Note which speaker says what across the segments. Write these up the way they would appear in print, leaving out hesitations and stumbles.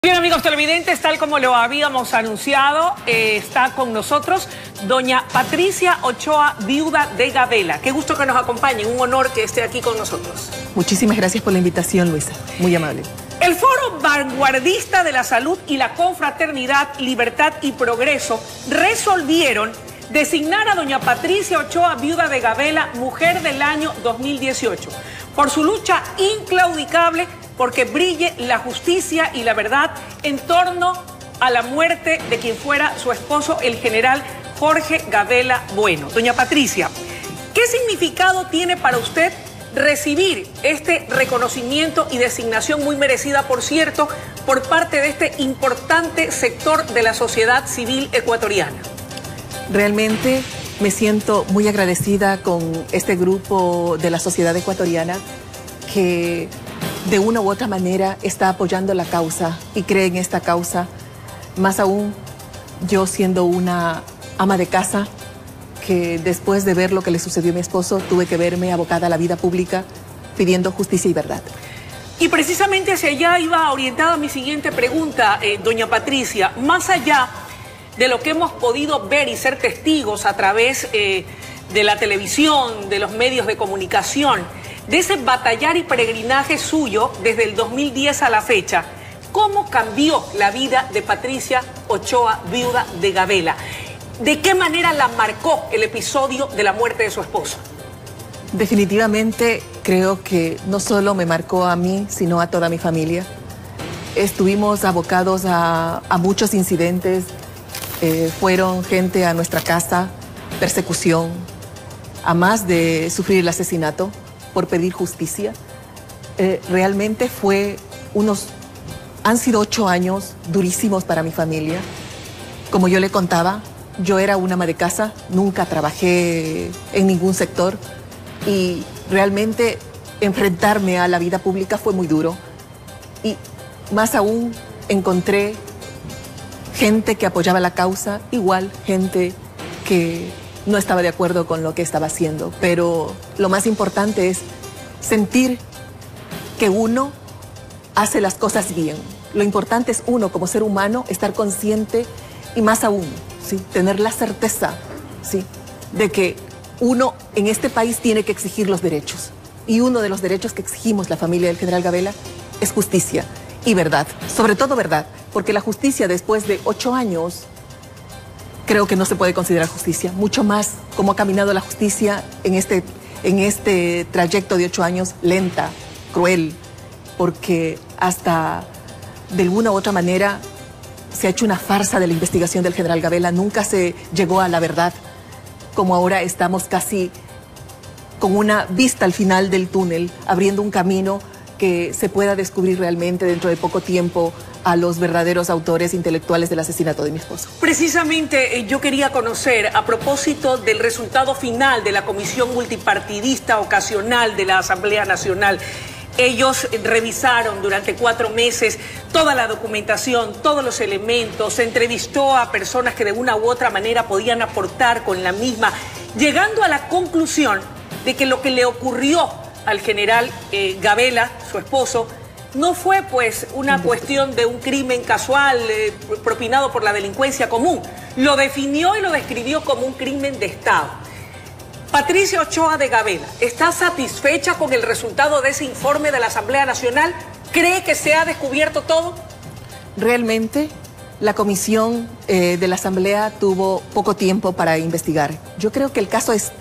Speaker 1: Bien, amigos televidentes, tal como lo habíamos anunciado, está con nosotros doña Patricia Ochoa, viuda de Gabela. Qué gusto que nos acompañe, un honor que esté aquí con nosotros.
Speaker 2: Muchísimas gracias por la invitación, Luisa. Muy amable.
Speaker 1: El Foro Vanguardista de la Salud y la Confraternidad, Libertad y Progreso resolvieron designar a doña Patricia Ochoa, viuda de Gabela, Mujer del Año 2018, por su lucha inclaudicable porque brille la justicia y la verdad en torno a la muerte de quien fuera su esposo, el general Jorge Gabela Bueno. Doña Patricia, ¿qué significado tiene para usted recibir este reconocimiento y designación muy merecida, por cierto, por parte de este importante sector de la sociedad civil ecuatoriana?
Speaker 2: Realmente me siento muy agradecida con este grupo de la sociedad ecuatoriana que de una u otra manera está apoyando la causa y cree en esta causa. Más aún, yo siendo una ama de casa, que después de ver lo que le sucedió a mi esposo, tuve que verme abocada a la vida pública pidiendo justicia y verdad.
Speaker 1: Y precisamente hacia allá iba orientada mi siguiente pregunta, doña Patricia. Más allá de lo que hemos podido ver y ser testigos a través de la televisión, de los medios de comunicación, de ese batallar y peregrinaje suyo desde el 2010 a la fecha, ¿cómo cambió la vida de Patricia Ochoa, viuda de Gabela? ¿De qué manera la marcó el episodio de la muerte de su esposo?
Speaker 2: Definitivamente creo que no solo me marcó a mí, sino a toda mi familia. Estuvimos abocados a muchos incidentes, fueron gente a nuestra casa, persecución, a más de sufrir el asesinato por pedir justicia. Realmente han sido 8 años durísimos para mi familia. Como yo le contaba, yo era una ama de casa, nunca trabajé en ningún sector y realmente enfrentarme a la vida pública fue muy duro. Y más aún encontré gente que apoyaba la causa, igual gente que no estaba de acuerdo con lo que estaba haciendo, pero lo más importante es sentir que uno hace las cosas bien. Lo importante es uno como ser humano estar consciente y más aún, ¿sí?, tener la certeza, ¿sí?, de que uno en este país tiene que exigir los derechos. Y uno de los derechos que exigimos la familia del general Gabela es justicia y verdad, sobre todo verdad, porque la justicia después de 8 años creo que no se puede considerar justicia, mucho más como ha caminado la justicia en este trayecto de 8 años, lenta, cruel, porque hasta de alguna u otra manera se ha hecho una farsa de la investigación del general Gabela, nunca se llegó a la verdad, como ahora estamos casi con una vista al final del túnel, abriendo un camino que se pueda descubrir realmente dentro de poco tiempo a los verdaderos autores intelectuales del asesinato de mi esposo.
Speaker 1: Precisamente yo quería conocer, a propósito del resultado final de la Comisión Multipartidista Ocasional de la Asamblea Nacional. Ellos revisaron durante 4 meses toda la documentación, todos los elementos, se entrevistó a personas que de una u otra manera podían aportar con la misma, llegando a la conclusión de que lo que le ocurrió al general Gabela, su esposo, no fue pues una cuestión de un crimen casual propinado por la delincuencia común. Lo definió y lo describió como un crimen de Estado. Patricia Ochoa de Gabela, ¿está satisfecha con el resultado de ese informe de la Asamblea Nacional? ¿Cree que se ha descubierto todo?
Speaker 2: Realmente la comisión de la Asamblea tuvo poco tiempo para investigar. Yo creo que el caso es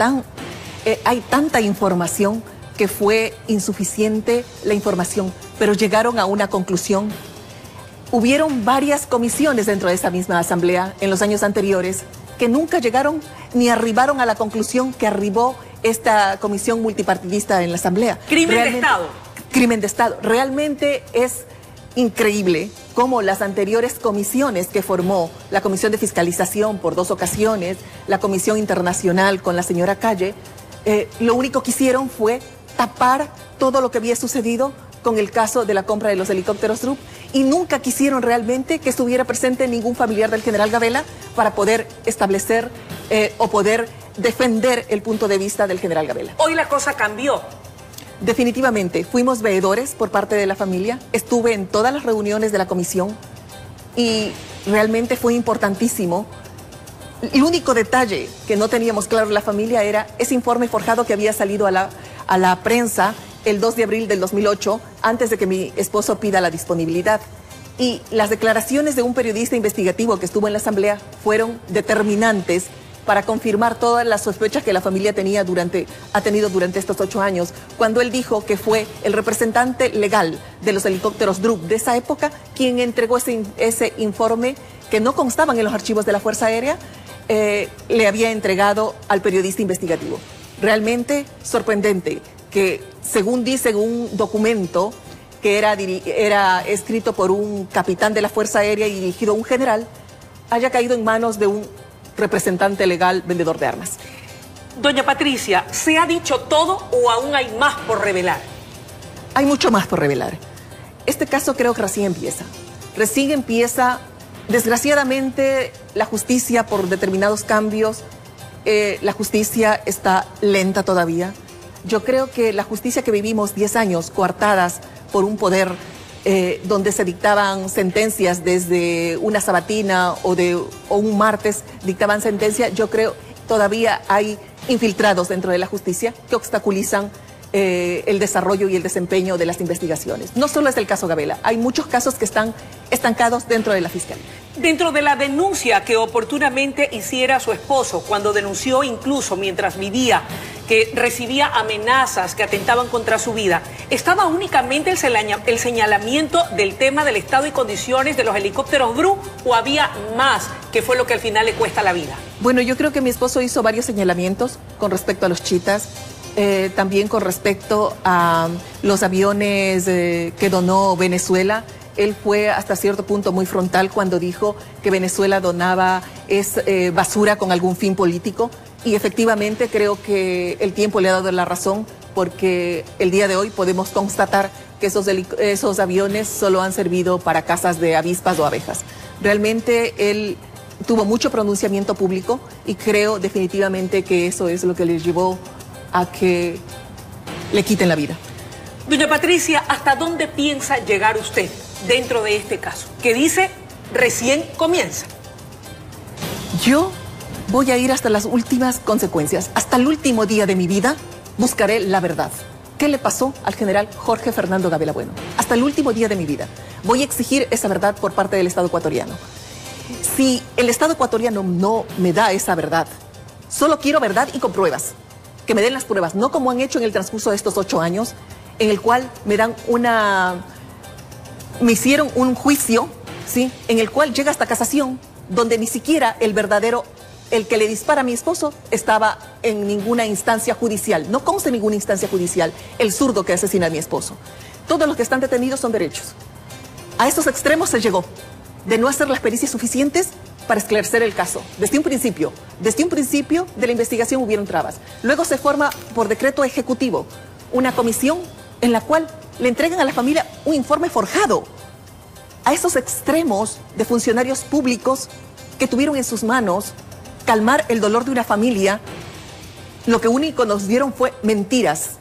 Speaker 2: hay tanta información que fue insuficiente la información, pero llegaron a una conclusión. Hubieron varias comisiones dentro de esa misma asamblea en los años anteriores que nunca llegaron ni arribaron a la conclusión que arribó esta comisión multipartidista en la asamblea.
Speaker 1: Crimen de Estado.
Speaker 2: Crimen de Estado. Realmente es increíble cómo las anteriores comisiones que formó la Comisión de Fiscalización por 2 ocasiones, la Comisión Internacional con la señora Calle, lo único que hicieron fue tapar todo lo que había sucedido con el caso de la compra de los helicópteros Drup y nunca quisieron realmente que estuviera presente ningún familiar del general Gabela para poder establecer o poder defender el punto de vista del general Gabela.
Speaker 1: Hoy la cosa cambió.
Speaker 2: Definitivamente, fuimos veedores por parte de la familia, estuve en todas las reuniones de la comisión y realmente fue importantísimo. El único detalle que no teníamos claro en la familia era ese informe forjado que había salido a la prensa el 2 de abril del 2008, antes de que mi esposo pida la disponibilidad. Y las declaraciones de un periodista investigativo que estuvo en la asamblea fueron determinantes para confirmar todas las sospechas que la familia ha tenido durante estos 8 años, cuando él dijo que fue el representante legal de los helicópteros Drup de esa época quien entregó ese informe que no constaban en los archivos de la Fuerza Aérea, le había entregado al periodista investigativo. Realmente sorprendente que, según dice un documento que era escrito por un capitán de la Fuerza Aérea y dirigido a un general, haya caído en manos de un representante legal vendedor de armas.
Speaker 1: Doña Patricia, ¿se ha dicho todo o aún hay más por revelar?
Speaker 2: Hay mucho más por revelar. Este caso creo que recién empieza. Recién empieza, desgraciadamente, la justicia por determinados cambios, la justicia está lenta todavía. Yo creo que la justicia que vivimos 10 años coartadas por un poder donde se dictaban sentencias desde una sabatina o un martes dictaban sentencia, yo creo todavía hay infiltrados dentro de la justicia que obstaculizan el desarrollo y el desempeño de las investigaciones. No solo es el caso Gabela, hay muchos casos que están estancados dentro de la Fiscalía.
Speaker 1: Dentro de la denuncia que oportunamente hiciera su esposo, cuando denunció incluso mientras vivía que recibía amenazas que atentaban contra su vida, ¿estaba únicamente el señalamiento del tema del estado y condiciones de los helicópteros Bru o había más que fue lo que al final le cuesta la vida?
Speaker 2: Bueno, yo creo que mi esposo hizo varios señalamientos con respecto a los chitas, también con respecto a los aviones que donó Venezuela. Él fue hasta cierto punto muy frontal cuando dijo que Venezuela donaba basura con algún fin político. Y efectivamente creo que el tiempo le ha dado la razón, porque el día de hoy podemos constatar que esos aviones solo han servido para cazas de avispas o abejas. Realmente él tuvo mucho pronunciamiento público y creo definitivamente que eso es lo que le llevó a que le quiten la vida.
Speaker 1: Doña Patricia, ¿hasta dónde piensa llegar usted dentro de este caso? Que dice, recién comienza.
Speaker 2: Yo voy a ir hasta las últimas consecuencias. Hasta el último día de mi vida buscaré la verdad. ¿Qué le pasó al general Jorge Fernando Gabela Bueno? Hasta el último día de mi vida. Voy a exigir esa verdad por parte del Estado ecuatoriano. Si el Estado ecuatoriano no me da esa verdad, solo quiero verdad y con pruebas. Que me den las pruebas, no como han hecho en el transcurso de estos 8 años, en el cual me hicieron un juicio, ¿sí? En el cual llega hasta casación, donde ni siquiera el que le dispara a mi esposo estaba en ninguna instancia judicial. No consta en ninguna instancia judicial el zurdo que asesina a mi esposo. Todos los que están detenidos son derechos. A esos extremos se llegó, de no hacer las pericias suficientes para esclarecer el caso. Desde un principio de la investigación hubieron trabas. Luego se forma por decreto ejecutivo una comisión en la cual le entregan a la familia un informe forjado. A esos extremos de funcionarios públicos que tuvieron en sus manos calmar el dolor de una familia, lo que único nos dieron fue mentiras.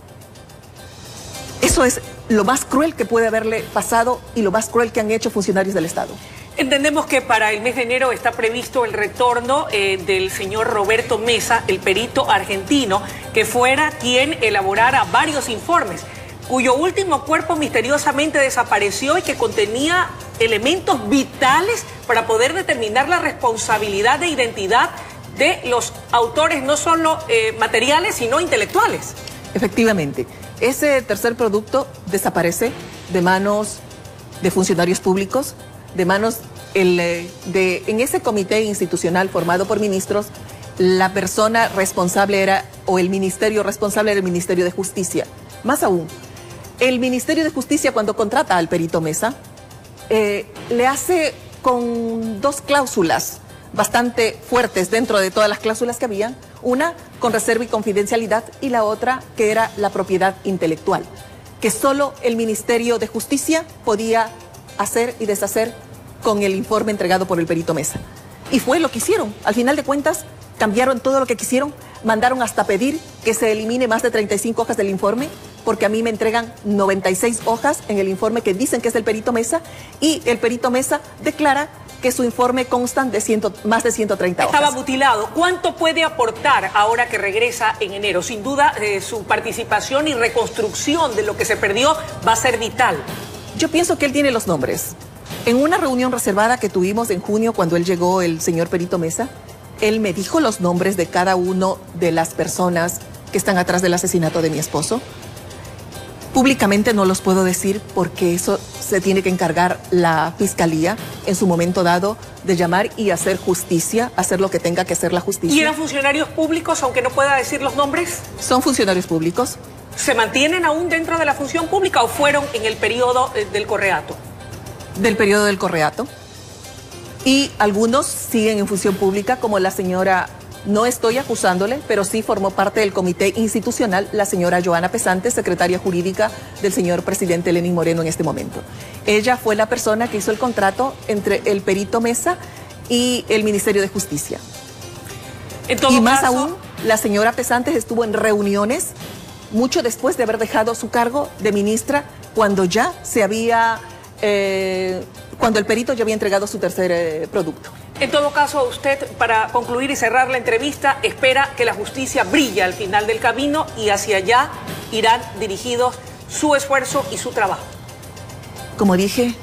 Speaker 2: Eso es lo más cruel que puede haberle pasado y lo más cruel que han hecho funcionarios del Estado.
Speaker 1: Entendemos que para el mes de enero está previsto el retorno del señor Roberto Mesa, el perito argentino, que fuera quien elaborara varios informes, cuyo último cuerpo misteriosamente desapareció y que contenía elementos vitales para poder determinar la responsabilidad de identidad de los autores, no solo materiales, sino intelectuales.
Speaker 2: Efectivamente, ese tercer producto desaparece de manos de funcionarios públicos, de manos en ese comité institucional formado por ministros. La persona responsable el ministerio responsable era el Ministerio de Justicia. Más aún, el Ministerio de Justicia, cuando contrata al perito Mesa, le hace con 2 cláusulas bastante fuertes dentro de todas las cláusulas que había, una con reserva y confidencialidad y la otra que era la propiedad intelectual, que solo el Ministerio de Justicia podía hacer y deshacer con el informe entregado por el perito Mesa. Y fue lo que hicieron. Al final de cuentas, cambiaron todo lo que quisieron, mandaron hasta pedir que se elimine más de 35 hojas del informe, porque a mí me entregan 96 hojas en el informe que dicen que es del perito Mesa, y el perito Mesa declara que su informe constan de más de 130 hojas.
Speaker 1: Estaba mutilado. ¿Cuánto puede aportar ahora que regresa en enero? Sin duda, su participación y reconstrucción de lo que se perdió va a ser vital.
Speaker 2: Yo pienso que él tiene los nombres. En una reunión reservada que tuvimos en junio, cuando él llegó, el señor perito Mesa, él me dijo los nombres de cada una de las personas que están atrás del asesinato de mi esposo. Públicamente no los puedo decir porque eso se tiene que encargar la fiscalía en su momento dado de llamar y hacer justicia, hacer lo que tenga que hacer la justicia.
Speaker 1: ¿Y eran funcionarios públicos, aunque no pueda decir los nombres?
Speaker 2: Son funcionarios públicos.
Speaker 1: ¿Se mantienen aún dentro de la función pública o fueron en el periodo del Correato?
Speaker 2: Del periodo del Correato. Y algunos siguen en función pública, como la señora... No estoy acusándole, pero sí formó parte del comité institucional la señora Joana Pesante, secretaria jurídica del señor presidente Lenín Moreno en este momento. Ella fue la persona que hizo el contrato entre el perito Mesa y el Ministerio de Justicia. Y más aún, la señora Pesante estuvo en reuniones mucho después de haber dejado su cargo de ministra, cuando ya se había... cuando el perito ya había entregado su tercer producto.
Speaker 1: En todo caso, usted, para concluir y cerrar la entrevista, espera que la justicia brille al final del camino y hacia allá irán dirigidos su esfuerzo y su trabajo.
Speaker 2: Como dije,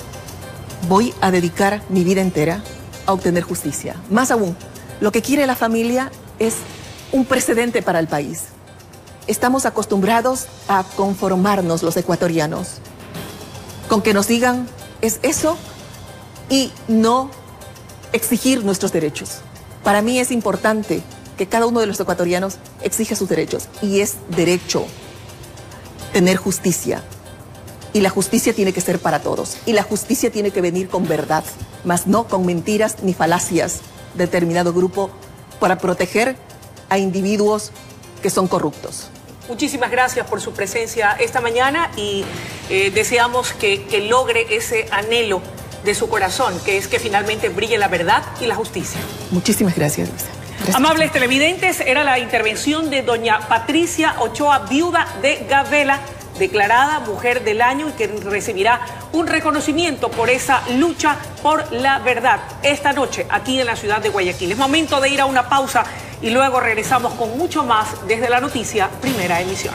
Speaker 2: voy a dedicar mi vida entera a obtener justicia. Más aún, lo que quiere la familia es un precedente para el país. Estamos acostumbrados a conformarnos los ecuatorianos con que nos digan es eso y no exigir nuestros derechos. Para mí es importante que cada uno de los ecuatorianos exija sus derechos, y es derecho tener justicia, y la justicia tiene que ser para todos, y la justicia tiene que venir con verdad, más no con mentiras ni falacias de determinado grupo para proteger a individuos que son corruptos.
Speaker 1: Muchísimas gracias por su presencia esta mañana y deseamos que logre ese anhelo de su corazón, que es que finalmente brille la verdad y la justicia.
Speaker 2: Muchísimas gracias, Luisa. Gracias.
Speaker 1: Amables televidentes, era la intervención de doña Patricia Ochoa, viuda de Gavela, declarada Mujer del Año y que recibirá un reconocimiento por esa lucha por la verdad esta noche aquí en la ciudad de Guayaquil. Es momento de ir a una pausa y luego regresamos con mucho más desde la noticia Primera Emisión.